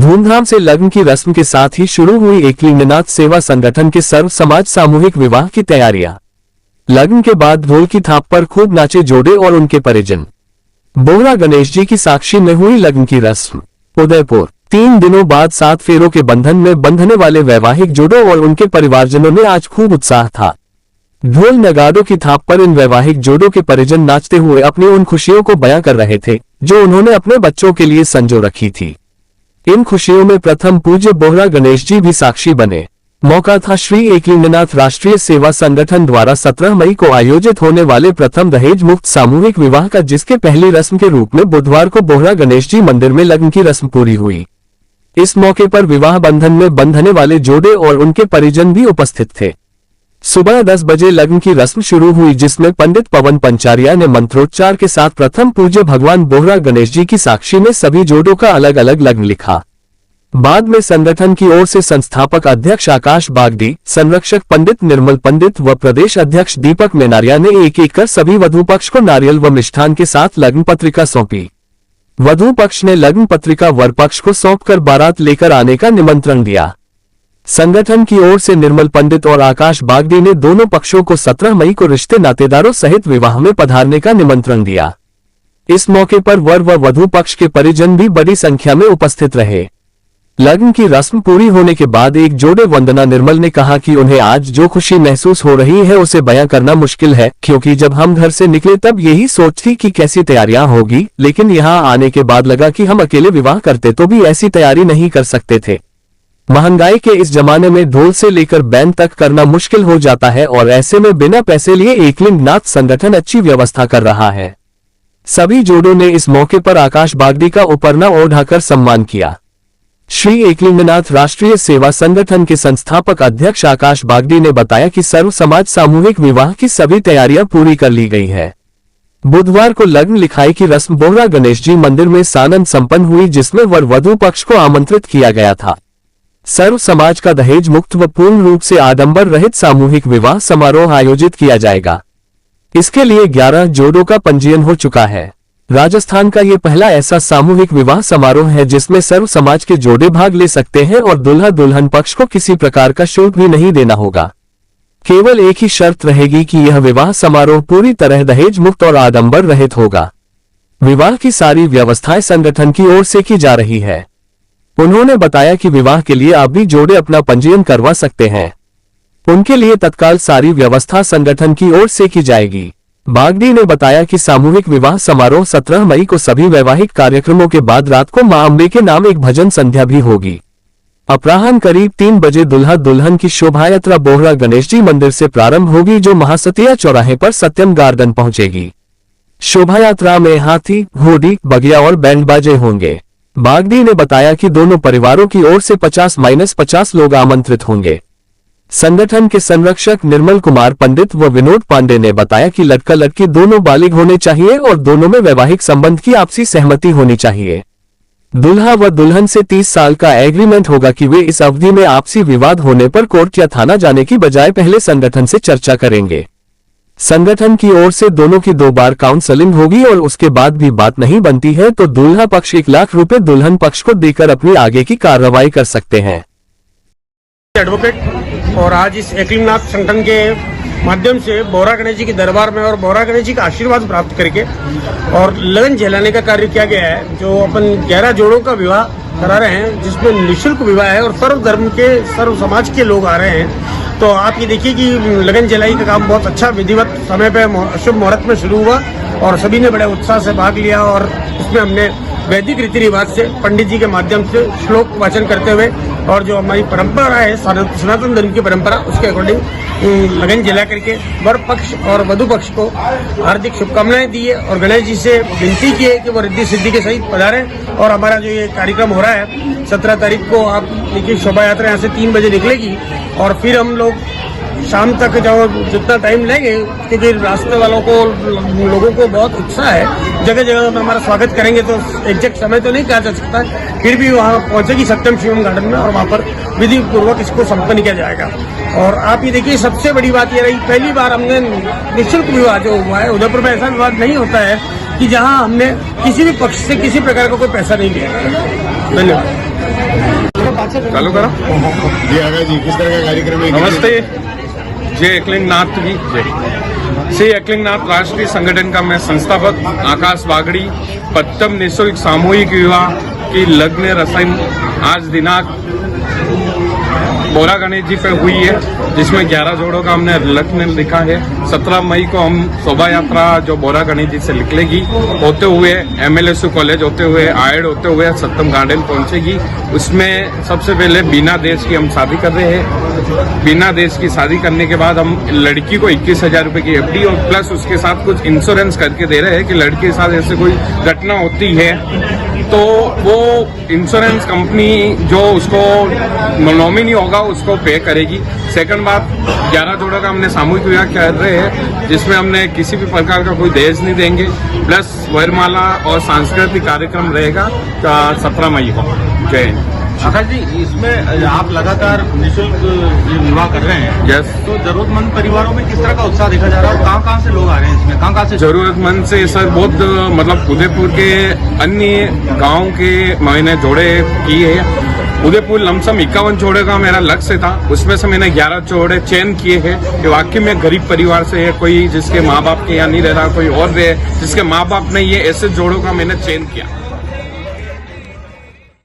धूमधाम से लग्न की रस्म के साथ ही शुरू हुई एकलिंगनाथ सेवा संगठन के सर्व समाज सामूहिक विवाह की तैयारियां। लग्न के बाद ढोल की थाप पर खूब नाचे जोड़े और उनके परिजन। बोहरा गणेश जी की साक्षी में हुई लग्न की रस्म। उदयपुर 3 दिनों बाद 7 फेरों के बंधन में बंधने वाले वैवाहिक जोड़ों और उनके परिवारजनों में आज खूब उत्साह था। ढोल नगाड़ों की थाप पर इन वैवाहिक जोड़ों के परिजन नाचते हुए अपनी उन खुशियों को बयां कर रहे थे जो उन्होंने अपने बच्चों के लिए संजो रखी थी। इन खुशियों में प्रथम पूज्य बोहरा गणेश जी भी साक्षी बने। मौका था श्री एकलिंगनाथ राष्ट्रीय सेवा संगठन द्वारा 17 मई को आयोजित होने वाले प्रथम दहेज मुक्त सामूहिक विवाह का, जिसके पहली रस्म के रूप में बुधवार को बोहरा गणेश जी मंदिर में लग्न की रस्म पूरी हुई। इस मौके पर विवाह बंधन में बंधने वाले जोड़े और उनके परिजन भी उपस्थित थे। सुबह 10 बजे लग्न की रस्म शुरू हुई, जिसमें पंडित पवन पंचारिया ने मंत्रोच्चार के साथ प्रथम पूज्य भगवान बोहरा गणेश जी की साक्षी में सभी जोड़ों का अलग अलग लग्न लिखा। बाद में संगठन की ओर से संस्थापक अध्यक्ष आकाश बागदी, संरक्षक पंडित निर्मल पंडित व प्रदेश अध्यक्ष दीपक मेनारिया ने एक एक कर सभी वधू पक्ष को नारियल व मिष्ठान के साथ लग्न पत्रिका सौंपी। वधू पक्ष ने लग्न पत्रिका वर पक्ष को सौंपकर बारात लेकर आने का निमंत्रण दिया। संगठन की ओर से निर्मल पंडित और आकाश बागदी ने दोनों पक्षों को 17 मई को रिश्ते नातेदारों सहित विवाह में पधारने का निमंत्रण दिया। इस मौके पर वर व वधू पक्ष के परिजन भी बड़ी संख्या में उपस्थित रहे। लग्न की रस्म पूरी होने के बाद एक जोड़े वंदना निर्मल ने कहा कि उन्हें आज जो खुशी महसूस हो रही है उसे बयां करना मुश्किल है, क्योंकि जब हम घर से निकले तब यही सोच थी कि कैसी तैयारियां होगी, लेकिन यहां आने के बाद लगा कि हम अकेले विवाह करते तो भी ऐसी तैयारी नहीं कर सकते थे। महंगाई के इस जमाने में ढोल से लेकर बैंड तक करना मुश्किल हो जाता है और ऐसे में बिना पैसे लिए एकलिंगनाथ संगठन अच्छी व्यवस्था कर रहा है। सभी जोड़ों ने इस मौके पर आकाश बागदी का उपरना ओढ़ाकर सम्मान किया। श्री एकलिंगनाथ राष्ट्रीय सेवा संगठन के संस्थापक अध्यक्ष आकाश बागदी ने बताया कि सर्व समाज सामूहिक विवाह की सभी तैयारियां पूरी कर ली गई है। बुधवार को लग्न लिखाई की रस्म बोहरा गणेश जी मंदिर में सानंद संपन्न हुई, जिसमें वर वधू पक्ष को आमंत्रित किया गया था। सर्व समाज का दहेज मुक्त व पूर्ण रूप से आडंबर रहित सामूहिक विवाह समारोह आयोजित किया जाएगा। इसके लिए 11 जोड़ों का पंजीयन हो चुका है। राजस्थान का ये पहला ऐसा सामूहिक विवाह समारोह है जिसमें सर्व समाज के जोड़े भाग ले सकते हैं और दुल्हा दुल्हन पक्ष को किसी प्रकार का शुल्क भी नहीं देना होगा। केवल एक ही शर्त रहेगी कि यह विवाह समारोह पूरी तरह दहेज मुक्त और आडंबर रहित होगा। विवाह की सारी व्यवस्थाएं संगठन की ओर से की जा रही है। उन्होंने बताया कि विवाह के लिए आप भी जोड़े अपना पंजीयन करवा सकते हैं। उनके लिए तत्काल सारी व्यवस्था संगठन की ओर से की जाएगी। बागदी ने बताया कि सामूहिक विवाह समारोह 17 मई को सभी वैवाहिक कार्यक्रमों के बाद रात को मां अम्बे के नाम एक भजन संध्या भी होगी। अपराह्न करीब 3 बजे दुल्हा दुल्हन की शोभायात्रा बोहरा गणेश जी मंदिर से प्रारंभ होगी, जो महासतिया चौराहे पर सत्यम गार्डन पहुंचेगी। शोभायात्रा में हाथी, घोड़ी, बगिया और बैंड बाजे होंगे। बागदी ने बताया कि दोनों परिवारों की ओर से 50-50 लोग आमंत्रित होंगे। संगठन के संरक्षक निर्मल कुमार पंडित व विनोद पांडे ने बताया कि लड़का लड़की दोनों बालिग होने चाहिए और दोनों में वैवाहिक संबंध की आपसी सहमति होनी चाहिए। दुल्हा व दुल्हन से 30 साल का एग्रीमेंट होगा कि वे इस अवधि में आपसी विवाद होने पर कोर्ट या थाना जाने की बजाय पहले संगठन से चर्चा करेंगे। संगठन की ओर से दोनों की 2 बार काउंसलिंग होगी और उसके बाद भी बात नहीं बनती है तो दुल्हा पक्ष 1 लाख रुपए दुल्हन पक्ष को देकर अपनी आगे की कार्रवाई कर सकते हैं। एडवोकेट और आज इस एकलिंगनाथ संगठन के माध्यम से बोहरा गणेश जी के दरबार में और बोहरा गणेश जी का आशीर्वाद प्राप्त करके और लगन झेलाने का कार्य किया गया है। जो अपन 11 जोड़ों का विवाह करा रहे हैं, जिसमें निःशुल्क विवाह है और सर्व धर्म के सर्व समाज के लोग आ रहे हैं। तो आप ये देखिए कि लगन जलाई का काम बहुत अच्छा विधिवत समय पे शुभ मुहूर्त में शुरू हुआ और सभी ने बड़े उत्साह से भाग लिया और इसमें हमने वैदिक रीति रिवाज से पंडित जी के माध्यम से श्लोक वाचन करते हुए और जो हमारी परंपरा है सनातन धर्म की परंपरा, उसके अकॉर्डिंग लगन जला करके वर पक्ष और वधु पक्ष को हार्दिक शुभकामनाएं दी है और गणेश जी से विनती की है कि वो रिद्धि सिद्धि के सहित पधारें। और हमारा जो ये कार्यक्रम हो रहा है 17 तारीख को, आप देखिए शोभा यात्रा यहाँ से 3 बजे निकलेगी और फिर हम लोग शाम तक जो जितना टाइम लेंगे, क्योंकि रास्ते वालों को लोगों को बहुत उत्साह है, जगह जगह में हमारा स्वागत करेंगे तो एग्जैक्ट समय तो नहीं कहा जा सकता, फिर भी वहाँ पहुंचेगी सत्यम शिवम गार्डन में और वहाँ पर विधि पूर्वक इसको संपन्न किया जाएगा। और आप ये देखिए सबसे बड़ी बात ये रही, पहली बार हमने निःशुल्क विवाह जो हुआ है, उदयपुर में ऐसा विवाद नहीं होता है कि जहाँ हमने किसी भी पक्ष से किसी प्रकार का कोई पैसा नहीं लिया। धन्यवाद। चालू करो। जी आगा जी, किस तरह का कार्यक्रम है? नमस्ते, जय एकलिंगनाथ की जय। श्री एकलिंगनाथ राष्ट्रीय संगठन का मैं संस्थापक आकाश बागड़ी प्रथम निःशुल्क सामूहिक विवाह की लग्न रस्म आज दिनांक बोरा गणेश जी पे हुई है, जिसमें 11 जोड़ों का हमने लग्न लिखा है। 17 मई को हम शोभा यात्रा जो बोरा गणेश जी से निकलेगी, होते हुए MLSU कॉलेज होते हुए आयड होते हुए सत्यम गार्डन पहुंचेगी। उसमें सबसे पहले बिना देश की हम शादी कर रहे हैं। बिना देश की शादी करने के बाद हम लड़की को 21,000 रुपए की FD और प्लस उसके साथ कुछ इंश्योरेंस करके दे रहे हैं कि लड़की के साथ ऐसे कोई घटना होती है तो वो इंश्योरेंस कंपनी जो उसको नॉमिनी होगा उसको पे करेगी। सेकंड बात, 11 जोड़ों का हमने सामूहिक विवाह कर रहे हैं, जिसमें हमने किसी भी प्रकार का कोई दहेज नहीं देंगे, प्लस वरमाला और सांस्कृतिक कार्यक्रम रहेगा 17 मई को। जय हिंद। आकाश जी, इसमें आप लगातार निःशुल्क विवाह कर रहे हैं। यस। तो जरूरतमंद परिवारों में किस तरह का उत्साह देखा जा रहा है और कहाँ से लोग आ रहे हैं इसमें? कहाँ से जरूरतमंद से सर बहुत मतलब उदयपुर के अन्य गांव के मैंने जोड़े किए हैं। उदयपुर लमसम 51 जोड़े का मेरा लक्ष्य था, उसमें से मैंने 11 जोड़े चयन किए हैं कि वाकई में गरीब परिवार से है, कोई जिसके माँ बाप के यहाँ नहीं रह रहा, कोई और रहे जिसके माँ बाप नहीं है, ऐसे जोड़ों का मैंने चयन किया।